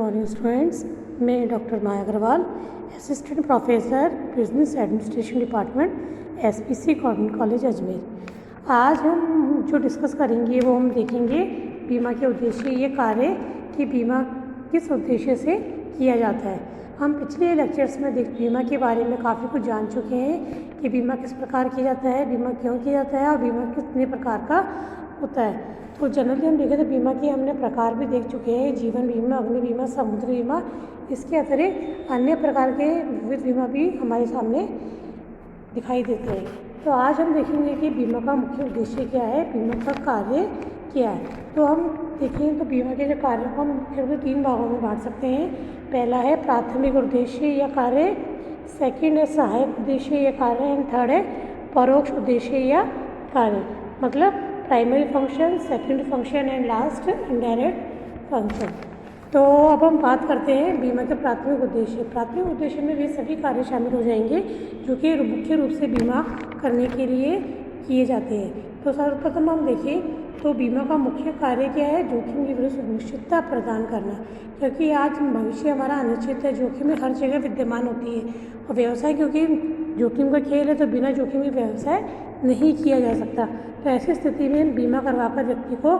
Morning students, मैं doctor Maya Agarwal, assistant professor business administration department SPC government college Ajmer. आज हम जो डिस्कस करेंगे वो हम देखेंगे बीमा के उद्देश्य, ये कार्य कि बीमा किस उद्देश्य से किया जाता है। हम पिछले लेक्चर्स में बीमा के बारे में काफ़ी कुछ जान चुके हैं कि बीमा किस प्रकार किया जाता है, बीमा क्यों किया जाता है और बीमा कितने प्रकार का होता है। तो जनरली हम देखें तो बीमा के हमने प्रकार भी देख चुके हैं, जीवन बीमा, अग्नि बीमा, समुद्र बीमा। इसके अतिरिक्त अन्य प्रकार के विविध बीमा भी हमारे सामने दिखाई देते हैं। तो आज हम देखेंगे कि बीमा का मुख्य उद्देश्य क्या है, बीमा का कार्य क्या है। तो हम देखें तो बीमा के जो कार्य को हम मुख्य रूप से 3 भागों में बांट सकते हैं। पहला है प्राथमिक उद्देश्य या कार्य, सेकंड है सहायक उद्देश्य या कार्य, एंड थर्ड है परोक्ष उद्देश्य या कार्य। मतलब primary function, secondary function and last indirect function. तो अब हम बात करते हैं बीमा के प्राथमिक उद्देश्य। प्राथमिक उद्देश्य में वे सभी कार्य शामिल हो जाएंगे जो कि मुख्य रूप से बीमा करने के लिए किए जाते हैं। तो सर्वप्रथम हम देखें तो बीमा का मुख्य कार्य क्या है, जोखिम के विरुद्ध निश्चितता प्रदान करना। क्योंकि आज भविष्य हमारा अनिश्चित है, जोखिम हर जगह विद्यमान होती है और व्यवसाय क्योंकि जोखिम का खेल है तो बिना जोखिम के व्यवसाय नहीं किया जा सकता। तो ऐसी स्थिति में बीमा करवाकर व्यक्ति को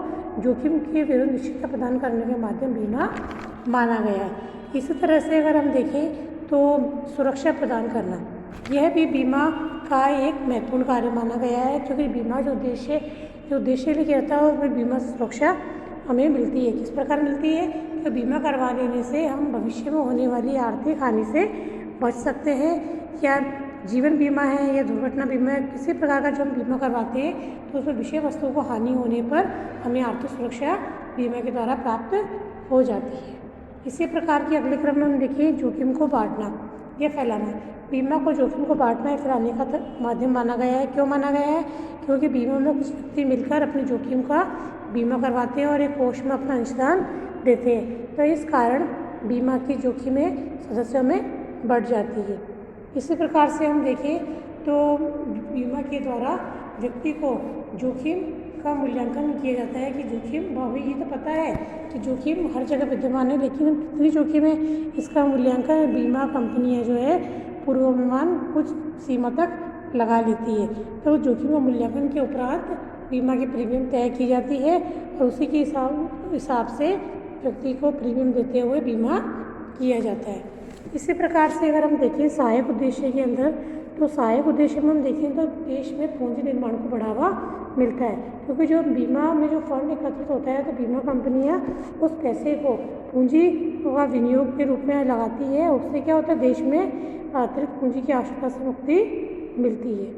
जोखिम के विरुद्ध निश्चितता प्रदान करने के माध्यम बीमा माना गया है। इसी तरह से अगर हम देखें तो सुरक्षा प्रदान करना, यह भी बीमा का एक महत्वपूर्ण कार्य माना गया है। क्योंकि बीमा जो उद्देश्य लिए किया जाता है उसमें बीमा सुरक्षा हमें मिलती है। किस प्रकार मिलती है कि बीमा करवा लेने से हम भविष्य में होने वाली आर्थिक हानि से बच सकते हैं। या जीवन बीमा है या दुर्घटना बीमा है, किसी प्रकार का जब हम बीमा करवाते हैं तो उसमें विषय वस्तु को हानि होने पर हमें आर्थिक सुरक्षा बीमा के द्वारा प्राप्त हो जाती है। इसी प्रकार की अगले क्रम में हम देखिए जोखिम को बांटना या फैलाना। बीमा को जोखिम को बांटना या फैलाने का माध्यम माना गया है। क्यों माना गया है? क्योंकि बीमा में कुछ व्यक्ति मिलकर अपने जोखिम का बीमा करवाते हैं और एक कोष में अपना अंशदान देते हैं। तो इस कारण बीमा की जोखिमें सदस्यों में बढ़ जाती है। इसी प्रकार से हम देखें तो बीमा के द्वारा व्यक्ति को जोखिम का मूल्यांकन किया जाता है कि जोखिम भावी ये तो पता है कि जोखिम हर जगह विद्यमान है, लेकिन कितनी जोखिम है इसका मूल्यांकन बीमा कंपनियां जो है पूर्वानुमान कुछ सीमा तक लगा लेती है। तो जोखिम का मूल्यांकन के उपरांत बीमा की प्रीमियम तय की जाती है और उसी के हिसाब से व्यक्ति को प्रीमियम देते हुए बीमा किया जाता है। इसी प्रकार से अगर हम देखें सहायक उद्देश्य के अंदर, तो सहायक उद्देश्य में हम देखें तो देश में पूंजी निर्माण को बढ़ावा मिलता है। क्योंकि जो बीमा में जो फंड एकत्रित होता है तो बीमा कंपनियां उस पैसे को पूंजी का विनियोग के रूप में लगाती है। उससे क्या होता है, देश में अतिरिक्त पूंजी की आवश्यकता से मुक्ति मिलती है।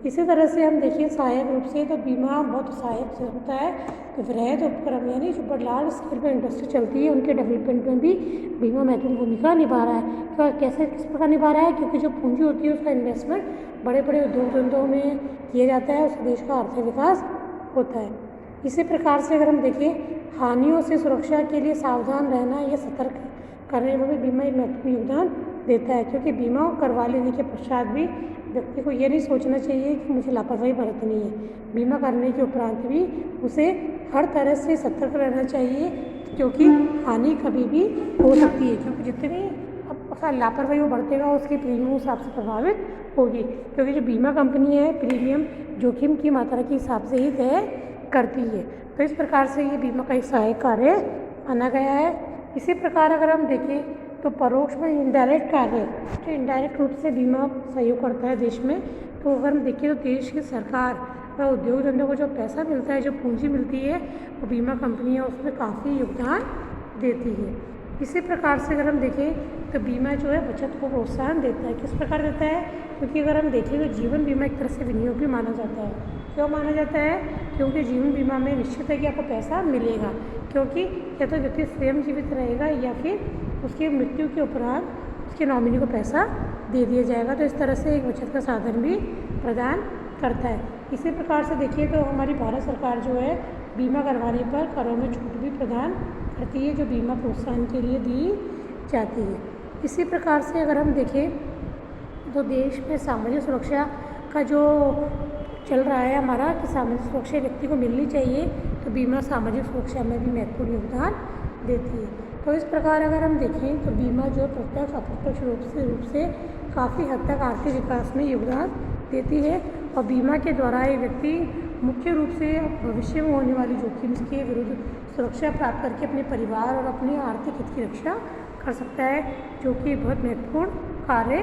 इसी तरह से हम देखिए सहायक रूप से तो बीमा बहुत सहायक से होता है। तो वृहद उपक्रम यानी जो लार्ज स्केल पर इंडस्ट्री चलती है उनके डेवलपमेंट में भी बीमा महत्वपूर्ण भूमिका निभा रहा है। कैसे किस प्रकार निभा रहा है? क्योंकि जो पूंजी होती है उसका इन्वेस्टमेंट बड़े बड़े उद्योग धंधों में किया जाता है, उस देश का आर्थिक विकास होता है। इसी प्रकार से अगर हम देखें हानियों से सुरक्षा के लिए सावधान रहना या सतर्क करने में भी बीमा एक महत्वपूर्ण योगदान देता है। क्योंकि बीमा करवा लेने के पश्चात भी व्यक्ति को ये नहीं सोचना चाहिए कि मुझे लापरवाही बरतनी है। बीमा करने के उपरांत भी उसे हर तरह से सतर्क रहना चाहिए, क्योंकि हानि कभी भी हो सकती है। क्योंकि जितनी लापरवाही वो बरतेगा उसकी प्रीमियम उस हिसाब से प्रभावित होगी। क्योंकि जो बीमा कंपनी है प्रीमियम जोखिम की मात्रा के हिसाब से ही तय करती है। तो इस प्रकार से ये बीमा का एक सहायक कार्य माना गया है। इसी प्रकार अगर हम देखें तो परोक्ष में इनडायरेक्ट कार्य, तो इनडायरेक्ट रूप से बीमा सहयोग करता है देश में। तो अगर हम देखें तो देश की सरकार व उद्योग धंधों को जो पैसा मिलता है, जो पूंजी मिलती है, वो बीमा कंपनियां उसमें काफ़ी योगदान देती है। इसी प्रकार से अगर हम देखें तो बीमा जो है बचत को प्रोत्साहन देता है। किस प्रकार देता है? क्योंकि अगर हम देखें तो जीवन बीमा एक तरह से विनियोग भी माना जाता है। क्यों माना जाता है? क्योंकि जीवन बीमा में निश्चित है कि आपको पैसा मिलेगा, क्योंकि या तो व्यक्ति स्वयं जीवित रहेगा या फिर उसकी मृत्यु के उपरांत उसके नॉमिनी को पैसा दे दिया जाएगा। तो इस तरह से एक बचत का साधन भी प्रदान करता है। इसी प्रकार से देखिए तो हमारी भारत सरकार जो है बीमा करवाने पर करों में छूट भी प्रदान करती है, जो बीमा प्रोत्साहन के लिए दी जाती है। इसी प्रकार से अगर हम देखें तो देश में सामाजिक सुरक्षा का जो चल रहा है हमारा कि सामाजिक सुरक्षा व्यक्ति को मिलनी चाहिए, तो बीमा सामाजिक सुरक्षा में भी महत्वपूर्ण योगदान देती है। तो इस प्रकार अगर हम देखें तो बीमा जो प्रत्यक्ष अप्रत्यक्ष रूप से काफ़ी हद तक आर्थिक विकास में योगदान देती है और बीमा के द्वारा एक व्यक्ति मुख्य रूप से भविष्य में होने वाली जोखिम के विरुद्ध सुरक्षा प्राप्त करके अपने परिवार और अपने आर्थिक हित की रक्षा कर सकता है, जो कि बहुत महत्वपूर्ण कार्य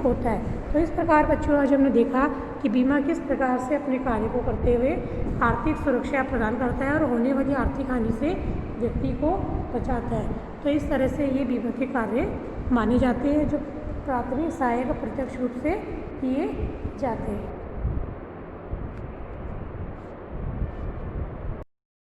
होता है। तो इस प्रकार बच्चों आज हमने देखा कि बीमा किस प्रकार से अपने कार्य को करते हुए आर्थिक सुरक्षा प्रदान करता है और होने वाली आर्थिक हानि से व्यक्ति को बचाता है। तो इस तरह से ये बीमा के कार्य माने जाते हैं जो प्राथमिक सहायक प्रत्यक्ष रूप से किए जाते हैं।